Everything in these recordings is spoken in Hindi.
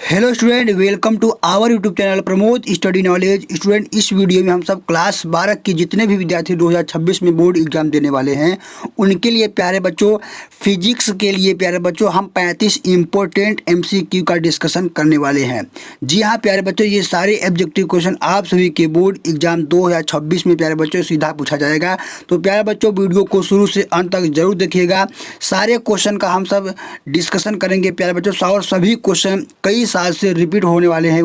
Hello student, welcome to our YouTube channel Pramod study knowledge. Student, इस वीडियो में हम सब क्लास 12 के जितने भी विद्यार्थी 2026 में बोर्ड एग्जाम देने वाले हैं उनके लिए प्यारे बच्चों, फिजिक्स के लिए प्यारे बच्चों हम 35 इम्पोर्टेंट एमसीक्यू का डिस्कशन करने वाले हैं। जी हाँ प्यारे बच्चों, ये सारे ऑब्जेक्टिव क्वेश्चन आप सभी के बोर्ड एग्जाम 2026 में प्यारे बच्चों सीधा पूछा जाएगा। तो प्यारे बच्चों, वीडियो को शुरू से अंत तक जरूर देखिएगा। सारे क्वेश्चन का हम सब डिस्कशन करेंगे प्यारे बच्चों, और सभी क्वेश्चन कई साल से रिपीट होने वाले हैं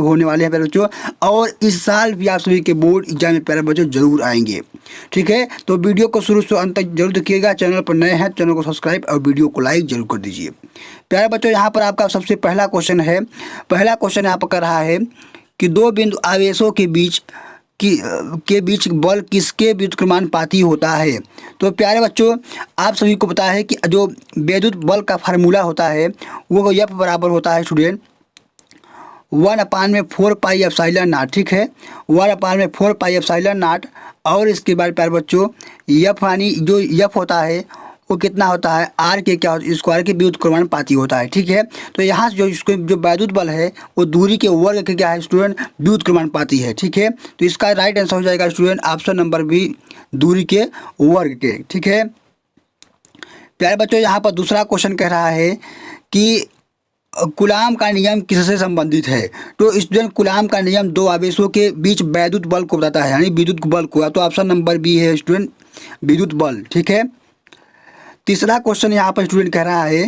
प्यारे बच्चों, और इस साल भी आप सभी के बोर्ड एग्जाम में प्यारे बच्चों जरूर आएंगे। ठीक है, तो वीडियो को शुरू से अंत तक जरूर देखिएगा। चैनल पर नए हैं चैनल को सब्सक्राइब और वीडियो को लाइक जरूर कर दीजिए। प्यारे बच्चों, यहाँ पर आपका सबसे पहला क्वेश्चन है। पहला क्वेश्चन यहाँ पर कर रहा है कि दो बिंदु आवेशों के बीच बल किसके व्युत्क्रमानुपाती होता है। तो प्यारे बच्चों, आप सभी को पता है कि जो विद्युत बल का फार्मूला होता है वो F बराबर होता है स्टूडेंट 1/4 पाई एप्सिलॉन नॉट। ठीक है, 1/4 पाई एप्सिलॉन नॉट। और इसके बाद प्यारे बच्चों F यानी जो F होता है वो कितना होता है, आर के क्या स्क्वायर के व्युत्क्रमानुपाती होता है। ठीक है, तो यहाँ से जो वैद्युत बल है वो दूरी के वर्ग के क्या है स्टूडेंट, व्युत्क्रमानुपाती है। ठीक है, तो इसका राइट आंसर हो जाएगा स्टूडेंट ऑप्शन नंबर बी, दूरी के वर्ग के। ठीक है प्यारे बच्चों, यहाँ पर दूसरा क्वेश्चन कह रहा है कि कूलाम का नियम किससे संबंधित है। तो स्टूडेंट, कूलाम का नियम दो आवेशों के बीच वैद्युत बल को बताता है, यानी विद्युत बल को। तो ऑप्शन नंबर बी है स्टूडेंट, विद्युत बल। ठीक है, तीसरा क्वेश्चन यहाँ पर स्टूडेंट कह रहा है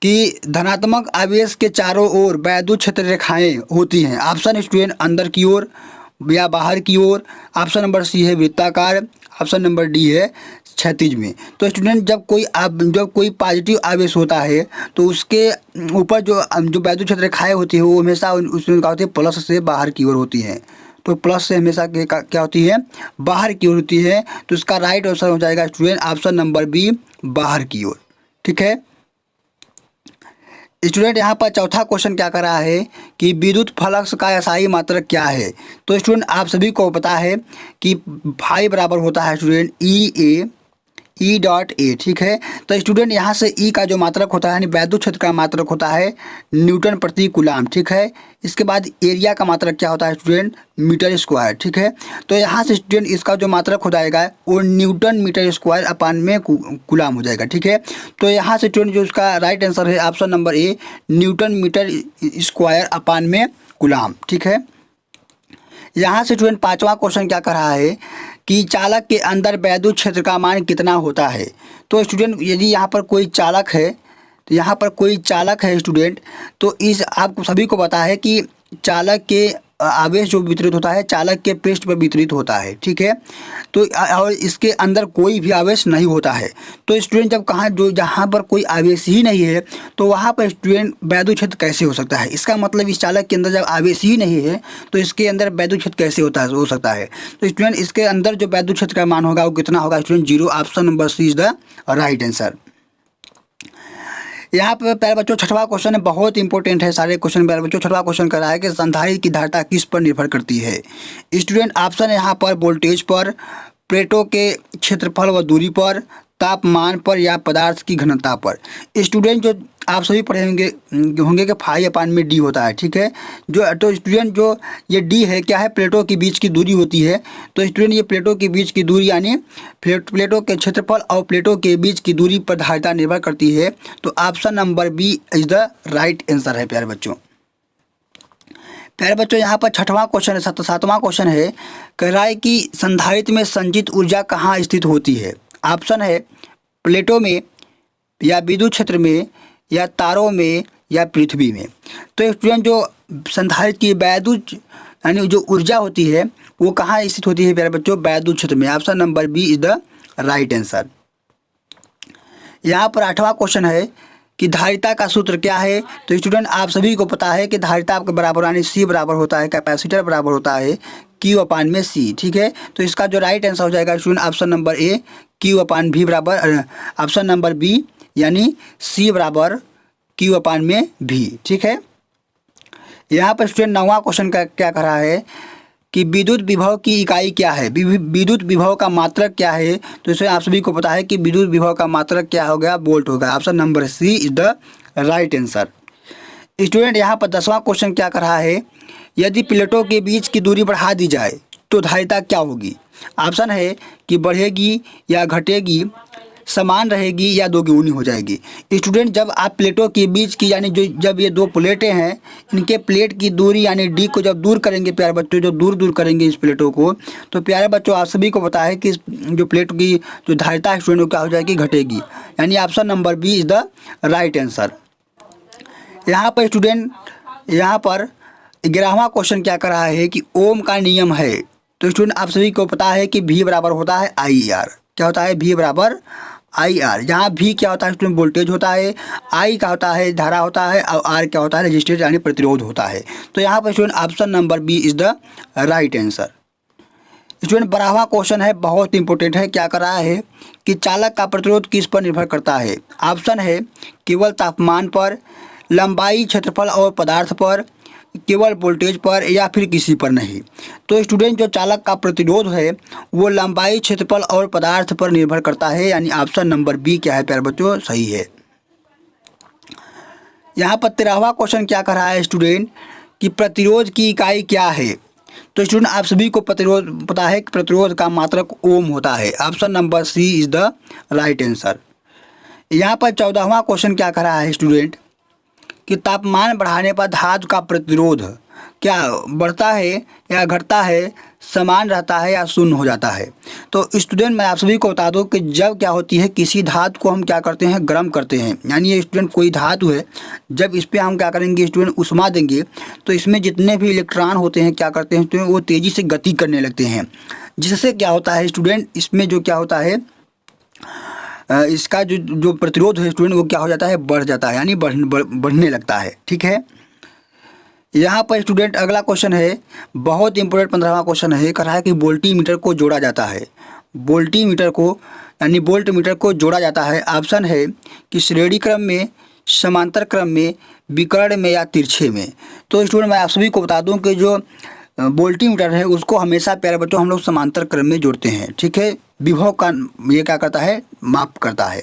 कि धनात्मक आवेश के चारों ओर वैद्युत क्षेत्र रेखाएं होती हैं। ऑप्शन स्टूडेंट अंदर की ओर या बाहर की ओर। ऑप्शन नंबर सी है वृत्ताकार। ऑप्शन नंबर डी है क्षैतिज में। तो स्टूडेंट, जब कोई पॉजिटिव आवेश होता है तो उसके ऊपर जो वैद्युत क्षेत्र रेखाएं होती है वो हमेशा उसमें क्या होती है, प्लस से बाहर की ओर होती हैं। तो प्लस से हमेशा क्या होती है, बाहर की ओर होती है। तो इसका राइट आंसर हो जाएगा स्टूडेंट ऑप्शन नंबर बी, बाहर की ओर। ठीक है स्टूडेंट, यहाँ पर चौथा क्वेश्चन क्या कर रहा है कि विद्युत फ्लक्स का SI मात्रक क्या है। तो स्टूडेंट, आप सभी को पता है कि फाई बराबर होता है स्टूडेंट E.A। ठीक है, तो स्टूडेंट यहाँ से E का जो मात्रक होता है यानी वैद्युत क्षेत्र का मात्रक होता है न्यूटन प्रति कूलाम। ठीक है, इसके बाद एरिया का मात्रक क्या होता है स्टूडेंट, मीटर स्क्वायर। ठीक है, तो यहाँ से स्टूडेंट इसका जो मात्रक हो जाएगा वो न्यूटन मीटर स्क्वायर अपान में कूलाम हो जाएगा। ठीक है, तो यहाँ से स्टूडेंट जो इसका राइट आंसर है option number a, newton metre square upon में कूलाम। ठीक है, यहाँ से स्टूडेंट पांचवा क्वेश्चन क्या कर रहा है कि चालक के अंदर वैद्युत क्षेत्र का मान कितना होता है। तो स्टूडेंट, यदि यहाँ पर कोई चालक है स्टूडेंट, तो इस आपको सभी को पता है कि चालक के आवेश जो वितरित होता है चालक के पृष्ठ पर वितरित होता है। ठीक है, तो और इसके अंदर कोई भी आवेश नहीं होता है। तो स्टूडेंट, जहाँ पर कोई आवेश ही नहीं है तो वहाँ पर स्टूडेंट वैद्युत क्षेत्र कैसे हो सकता है। इसका मतलब इस चालक के अंदर जब आवेश ही नहीं है तो इसके अंदर वैद्युत क्षेत्र कैसे हो सकता है। तो स्टूडेंट, इसके अंदर जो वैद्युत क्षेत्र का मान होगा वो कितना होगा student, 0। Option number c is the right answer. यहाँ पर प्यारे बच्चों छठवां क्वेश्चन है, बहुत इंपॉर्टेंट है सारे क्वेश्चन प्यारे बच्चों। छठवां क्वेश्चन कर रहा है कि संधारित्र की धारिता किस पर निर्भर करती है। स्टूडेंट, ऑप्शन है यहाँ पर वोल्टेज पर, प्लेटों के क्षेत्रफल व दूरी पर, तापमान पर, या पदार्थ की घनता पर। स्टूडेंट, जो आप सभी पढ़े होंगे कि फाई अपान में डी होता है। ठीक है, तो स्टूडेंट जो ये डी है क्या है, प्लेटों के बीच की दूरी होती है। तो स्टूडेंट, ये प्लेटों के बीच की दूरी यानी प्लेटों के क्षेत्रफल और प्लेटों के बीच की दूरी पर धारिता निर्भर करती है। तो option number b is the right answer है प्यारे बच्चों। यहाँ पर छठवां क्वेश्चन है, सातवां क्वेश्चन है, कह रहा है कि संधारित्र में संचित ऊर्जा कहाँ स्थित होती है। ऑप्शन है प्लेटों में, या विद्युत क्षेत्र में, या तारों में, या पृथ्वी में। तो स्टूडेंट, जो संधारित्र की वैद्युत यानी जो ऊर्जा होती है वो कहाँ स्थित होती है प्यारे बच्चों, वैद्युत क्षेत्र में। Option number b is the right answer. यहाँ पर आठवां क्वेश्चन है कि धारिता का सूत्र क्या है। तो स्टूडेंट, आप सभी को पता है कि धारिता आपके बराबर यानी सी बराबर होता है, कैपेसिटर बराबर होता है Q अपान में C। ठीक है, तो इसका जो राइट आंसर हो जाएगा स्टूडेंट ऑप्शन नंबर ए, Q अपान V बराबर, ऑप्शन नंबर बी यानी C बराबर Q अपान में V। ठीक है, यहाँ पर स्टूडेंट नौवां क्वेश्चन का क्या कर रहा है कि विद्युत विभव की इकाई क्या है, विद्युत विभव का मात्रक क्या है। तो इसमें आप सभी को पता है कि विद्युत विभव का मात्रक क्या हो गया, वोल्ट होगा। Option number c is the right answer. Student यहाँ पर 10वां क्वेश्चन क्या कर रहा है, यदि प्लेटों के बीच की दूरी बढ़ा दी जाए तो धारिता क्या होगी। ऑप्शन है कि बढ़ेगी या घटेगी, समान रहेगी या दोगुनी हो जाएगी। स्टूडेंट जब आप प्लेटों के बीच की यानी जो जब ये दो प्लेटें हैं इनके प्लेट की दूरी यानी डी को जब दूर करेंगे प्यारे बच्चों, जो दूर करेंगे इस प्लेटों को, तो प्यारे बच्चों आप सभी को पता है कि जो प्लेट की जो धारिता है स्टूडेंट वो क्या हो जाएगी, घटेगी। यानी option number B is the right answer. यहाँ पर स्टूडेंट यहाँ पर 11वां क्वेश्चन क्या कर रहा है कि ओम का नियम है। तो स्टूडेंट आप सभी को पता है कि V बराबर होता है IR। क्या होता है, V बराबर IR। यहाँ V क्या होता है स्टूडेंट, वोल्टेज होता है, I का होता है धारा होता है, और R क्या होता है, रेजिस्टेंस यानी प्रतिरोध होता है। तो यहाँ पर student option number B is the right answer. Student 12वां क्वेश्चन है, बहुत इंपॉर्टेंट है। क्या कर रहा है कि चालक का प्रतिरोध किस पर निर्भर करता है। ऑप्शन है केवल तापमान पर, लंबाई, क्षेत्रफल और पदार्थ पर, केवल वोल्टेज पर, या फिर किसी पर नहीं। तो स्टूडेंट जो चालक का प्रतिरोध है वो लंबाई, क्षेत्रफल और पदार्थ पर निर्भर करता है। यानी ऑप्शन नंबर बी क्या है प्यारे बच्चों, सही है। यहाँ पर 13वां क्वेश्चन क्या कर रहा है स्टूडेंट कि प्रतिरोध की इकाई क्या है। तो स्टूडेंट आप सभी को प्रतिरोध पता है कि प्रतिरोध का मात्रक ओम होता है। Option number c is the right answer. यहाँ पर 14वां क्वेश्चन क्या कर रहा है स्टूडेंट कि तापमान बढ़ाने पर धातु का प्रतिरोध क्या बढ़ता है या घटता है, समान रहता है या शून्य हो जाता है। तो स्टूडेंट मैं आप सभी को बता दूं कि जब क्या होती है किसी धातु को हम क्या करते हैं, गर्म करते हैं। यानी ये स्टूडेंट कोई धातु है, जब इस पर हम क्या करेंगे स्टूडेंट, उष्मा देंगे तो इसमें जितने भी इलेक्ट्रॉन होते हैं क्या करते हैं स्टूडेंट, वो तेज़ी से गति करने लगते हैं। जिससे क्या होता है स्टूडेंट, इसमें जो क्या होता है इसका जो प्रतिरोध है स्टूडेंट वो क्या हो जाता है, बढ़ जाता है, यानी बढ़ने लगता है। ठीक है। यहाँ पर स्टूडेंट अगला क्वेश्चन है, बहुत इंपॉर्टेंट 15वां क्वेश्चन है। कह रहा है कि वोल्टीमीटर को जोड़ा जाता है। वोल्टीमीटर को यानी वोल्ट मीटर को जोड़ा जाता है। ऑप्शन है कि श्रेणी क्रम में, समांतर क्रम में, विकर्ण में या तिरछे में। तो स्टूडेंट मैं आप सभी को बता दूं कि जो वोल्टीमीटर है उसको हमेशा प्यारे बच्चों हम लोग समांतर क्रम में जोड़ते हैं। ठीक है। विभव का ये क्या करता है, माप करता है।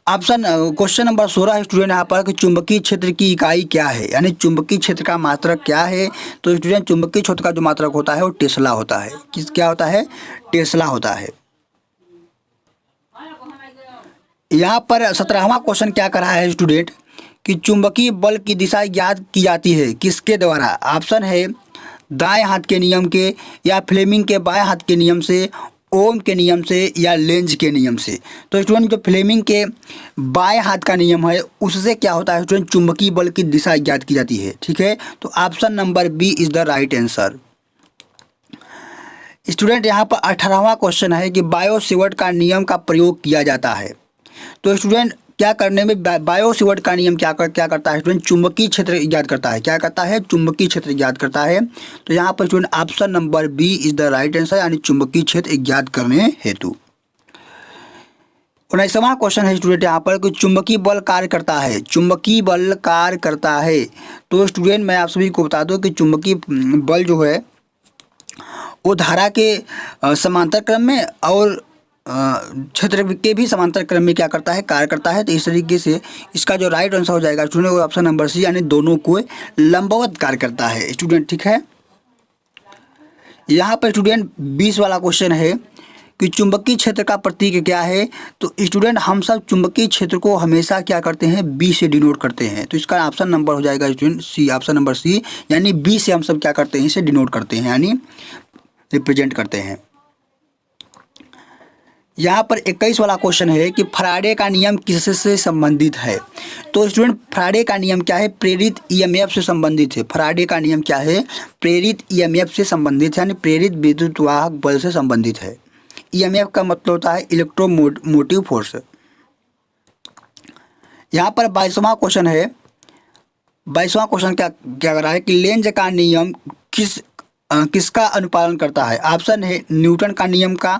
ऑप्शन क्वेश्चन नंबर 16 स्टूडेंट यहाँ पर कि चुंबकीय क्षेत्र की इकाई क्या है, यानी चुंबकीय क्षेत्र का मात्रक क्या है। तो स्टूडेंट चुंबकीय क्षेत्र का जो मात्रक होता है वो टेस्ला होता है। किस क्या होता है, टेस्ला होता है। यहाँ पर 17वां क्वेश्चन क्या कर रहा है स्टूडेंट कि चुंबकीय बल की दिशा ज्ञात की जाती है किसके द्वारा। ऑप्शन है दाएं हाथ के नियम के, या फ्लेमिंग के बाएं हाथ के नियम से, ओम के नियम से, या लेंज के नियम से। तो स्टूडेंट जो फ्लेमिंग के बाएं हाथ का नियम है उससे क्या होता है स्टूडेंट, चुंबकीय बल की दिशा ज्ञात की जाती है। ठीक है। तो option number B is the right answer. Student यहाँ पर 18वां क्वेश्चन है कि बायो सेवर्ट का नियम का प्रयोग किया जाता है। तो स्टूडेंट क्या करने में बायो सेवर्ट का नियम क्या करता है स्टूडेंट, चुंबकीय क्षेत्र ज्ञात करता है। क्या करता है, चुंबकीय क्षेत्र ज्ञात करता है। तो यहाँ पर student option number b is the right answer, यानी चुंबकीय क्षेत्र ज्ञात करने हेतु। 19वां क्वेश्चन है स्टूडेंट यहाँ पर कि चुंबकीय बल कार्य करता है। चुंबकीय बल कार्य करता है। तो स्टूडेंट मैं आप सभी को बता दूं कि चुंबकीय बल जो है वो धारा के समांतर क्रम में और क्षेत्र के भी समांतर क्रम में क्या करता है, कार्य करता है। तो इस तरीके से इसका जो राइट आंसर हो जाएगा स्टूडेंट वो ऑप्शन नंबर सी, यानी दोनों को लंबवत कार्य करता है स्टूडेंट। ठीक है। यहाँ पर स्टूडेंट 20 वाला क्वेश्चन है कि चुंबकीय क्षेत्र का प्रतीक क्या है। तो स्टूडेंट हम सब चुंबकीय क्षेत्र को हमेशा क्या करते हैं, बी से डिनोट करते हैं। तो इसका ऑप्शन नंबर हो जाएगा student c, option number c, यानी बी से हम सब क्या करते हैं, इसे डिनोट करते हैं, यानी रिप्रेजेंट करते हैं। यहाँ पर 21 वाला क्वेश्चन है कि फैराडे का नियम किससे संबंधित है। तो स्टूडेंट फैराडे का नियम क्या है, प्रेरित ईएमएफ से संबंधित है। फैराडे का नियम क्या है, प्रेरित ईएमएफ से संबंधित है, यानी प्रेरित विद्युत वाहक बल से संबंधित है। ईएमएफ का मतलब होता है इलेक्ट्रोमोटिव फोर्स। यहाँ पर 22वां क्वेश्चन है। 22वां क्वेश्चन क्या कर रहा है कि लेंज का नियम किसका अनुपालन करता है। ऑप्शन है न्यूटन का नियम का,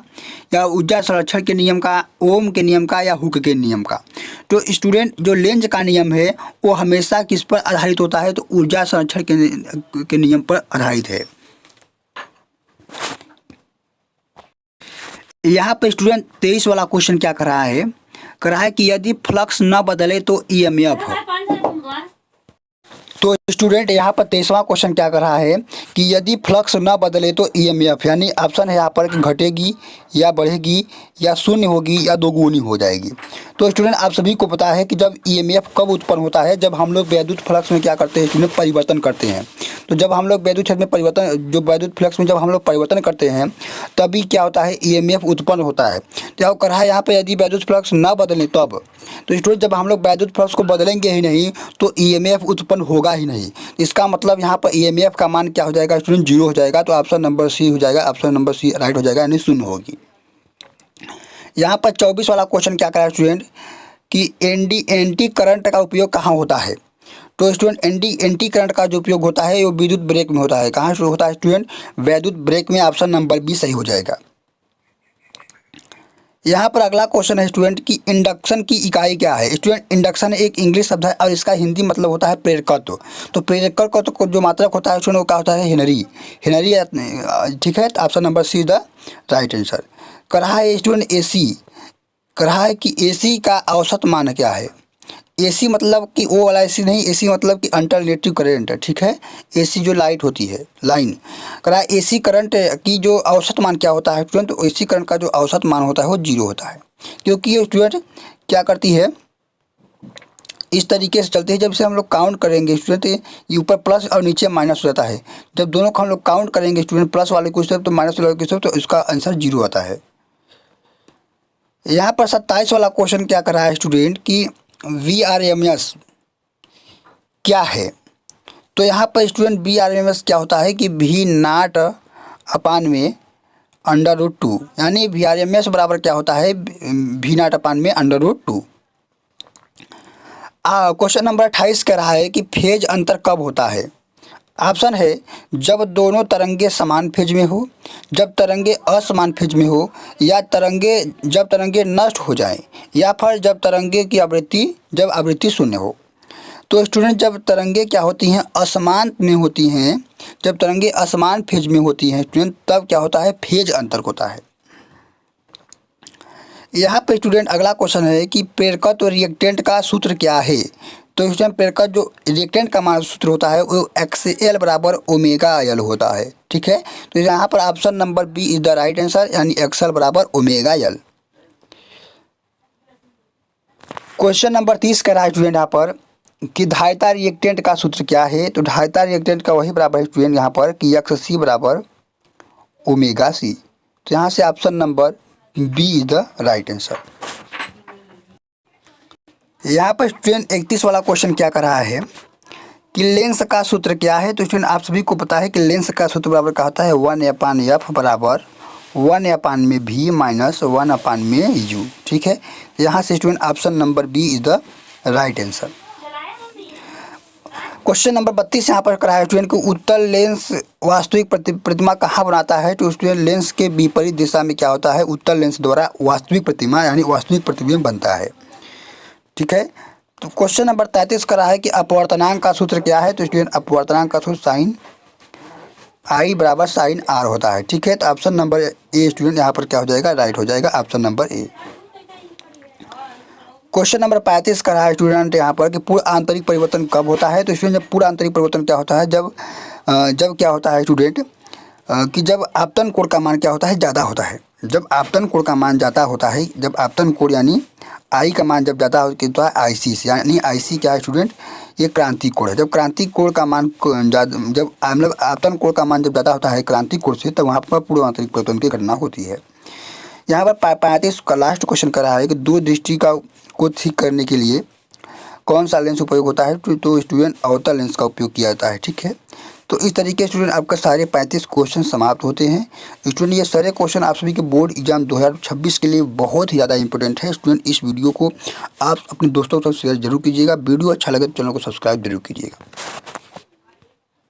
या ऊर्जा संरक्षण के नियम का, ओम के नियम का, या हुक के नियम का। तो स्टूडेंट जो लेंज का नियम है वो हमेशा किस पर आधारित होता है, तो ऊर्जा संरक्षण के नियम पर आधारित है। यहाँ पर स्टूडेंट 23 वाला क्वेश्चन क्या कर रहा है कि यदि फ्लक्स न बदले तो ईएमएफ तो स्टूडेंट यहाँ पर 23वां क्वेश्चन क्या कर रहा है कि यदि फ्लक्स ना बदले तो ईएमएफ, यानी ऑप्शन है यहाँ पर कि घटेगी या बढ़ेगी या शून्य होगी या दोगुनी हो जाएगी। तो स्टूडेंट आप सभी को पता है कि जब ईएमएफ कब उत्पन्न होता है, जब हम लोग वैद्युत फ्लक्स में क्या करते हैं स्टूडेंट, परिवर्तन करते हैं। तो जब हम लोग वैद्युत क्षेत्र में परिवर्तन, जो वैद्युत फ्लक्स में जब हम लोग परिवर्तन करते हैं तभी क्या होता है, ईएमएफ उत्पन्न होता है। तो क्या कर रहा है यहाँ पे, यदि वैद्युत फ्लक्स ना बदले तब, तो स्टूडेंट जब हम लोग वैद्युत फ्लक्स को बदलेंगे ही नहीं तो ईएमएफ उत्पन्न होगा ही नहीं। इसका मतलब यहाँ पर ईएमएफ का मान क्या हो जाएगा स्टूडेंट, 0 हो जाएगा। तो ऑप्शन नंबर सी हो जाएगा, ऑप्शन नंबर सी राइट हो जाएगा, यानी शून्य होगी। यहाँ पर 24 वाला क्वेश्चन क्या करा स्टूडेंट कि एंटी करंट का उपयोग कहाँ होता है। तो स्टूडेंट एंटी करंट का जो उपयोग होता है वो विद्युत ब्रेक में होता है। कहाँ शुरू होता है स्टूडेंट, वैद्युत ब्रेक में। ऑप्शन नंबर बी सही हो जाएगा। यहाँ पर अगला क्वेश्चन है स्टूडेंट कि इंडक्शन की इकाई क्या है। स्टूडेंट इंडक्शन एक इंग्लिश शब्द है और इसका हिंदी मतलब होता है प्रेरकत्व। तो प्रेरकत्व को जो मात्रक होता है स्टूडेंट वो क्या होता है, हेनरी। ठीक है, तो option number see the right answer. कर रहा है स्टूडेंट एसी, कर रहा है कि एसी का औसत मान क्या है। एसी मतलब कि वो वाला एसी नहीं, एसी मतलब कि अल्टरनेटिव करंट। ठीक है, एसी जो लाइट होती है, लाइन। करा एसी करंट की जो औसत मान क्या होता है स्टूडेंट, तो एसी करंट का जो औसत मान होता है वो 0 होता है। क्योंकि ये स्टूडेंट क्या करती है, इस तरीके से चलती है। जब से हम लोग काउंट करेंगे स्टूडेंट, ये ऊपर प्लस और नीचे माइनस हो जाता है। जब दोनों को हम लोग काउंट करेंगे स्टूडेंट, प्लस वाले को तरफ तो माइनस वाले की तरफ, तो इसका आंसर 0 आता है। यहाँ पर 27 वाला क्वेश्चन क्या कर रहा है स्टूडेंट कि VRMS क्या है। तो यहाँ पर स्टूडेंट VRMS क्या होता है कि V नॉट अपान में √2, यानी VRMS बराबर क्या होता है, V नॉट अपान में √2। क्वेश्चन नंबर 28 कह रहा है कि फेज अंतर कब होता है। ऑप्शन है जब दोनों तरंगे समान फेज में हो, जब तरंगे असमान फेज में हो, या जब तरंगे नष्ट हो जाएं, या फिर जब तरंगे की आवृत्ति शून्य हो। तो स्टूडेंट जब तरंगे क्या होती हैं, असमान में होती हैं, जब तरंगे असमान फेज में होती हैं स्टूडेंट, तब क्या होता है, फेज अंतर होता है। यहाँ पे स्टूडेंट अगला क्वेश्चन है कि प्रेरकत्व रिएक्टेंट का सूत्र क्या है। तो स्टूडेंट प्रेरकत्व जो रिएक्टेंट का मान सूत्र होता है वो XL बराबर ओमेगा एल होता है। ठीक है, तो यहाँ पर option number b is the right answer, यानी XL बराबर ओमेगा एल। क्वेश्चन नंबर 30 का है स्टूडेंट यहाँ पर कि धारिता रिएक्टेंट का सूत्र क्या है। तो धारिता रिएक्टेंट का वही बराबर है स्टूडेंट यहाँ पर कि XC बराबर ओमेगा सी। तो यहाँ से option number b is the right answer. यहाँ पर स्टूडेंट 31 वाला क्वेश्चन क्या कर रहा है कि लेंस का सूत्र क्या है। तो स्टूडेंट आप सभी को पता है कि लेंस का सूत्र बराबर क्या होता है, 1/f बराबर 1/v माइनस 1/u। ठीक है, यहाँ से student option number b is the right answer. Question number 32 यहाँ पर करा है स्टूडेंट को उत्तल लेंस वास्तविक प्रतिमा कहाँ बनाता है। तो स्टूडेंट लेंस के विपरीत दिशा में क्या होता है, उत्तल लेंस द्वारा वास्तविक प्रतिमा यानी वास्तविक प्रतिबिंब बनता है। ठीक है, तो क्वेश्चन नंबर 33 करा है कि अपवर्तनांक का सूत्र क्या है। तो स्टूडेंट अपवर्तनांक का सूत्र साइन I बराबर साइन R होता है। ठीक है, तो ऑप्शन नंबर ए स्टूडेंट यहाँ पर क्या हो जाएगा, राइट हो जाएगा, ऑप्शन नंबर ए। क्वेश्चन नंबर 35 का है स्टूडेंट यहाँ पर कि पूर्ण आंतरिक परिवर्तन कब होता है। तो स्टूडेंट जब पूर्ण आंतरिक परिवर्तन क्या होता है, जब क्या होता है स्टूडेंट कि जब आपतन कोण का मान क्या होता है, ज़्यादा होता है। जब आपतन कोण का मान ज़्यादा होता है, जब आपतन कोण यानी आई का मान जब ज़्यादा होता है IC से, यानी IC क्या है स्टूडेंट, ये क्रांतिक कोण है। जब क्रांतिक कोण का मान जब मतलब आपतन कोण का मान जब ज़्यादा होता है क्रांतिक कोण से, तब वहाँ पर पूर्ण आंतरिक परिवर्तन की घटना होती है। यहाँ पर 35 का लास्ट क्वेश्चन कर रहा है कि दूरदृष्टि को ठीक करने के लिए कौन सा लेंस उपयोग होता है। तो स्टूडेंट अवतल लेंस का उपयोग किया जाता है। ठीक है, तो इस तरीके से स्टूडेंट आपका सारे 35 क्वेश्चन समाप्त होते हैं। स्टूडेंट ये सारे क्वेश्चन आप सभी के बोर्ड एग्जाम 2026 के लिए बहुत ही ज़्यादा इंपॉर्टेंट है। स्टूडेंट इस वीडियो को आप अपने दोस्तों के साथ शेयर जरूर कीजिएगा। वीडियो अच्छा लगे तो चैनल को सब्सक्राइब जरूर कीजिएगा।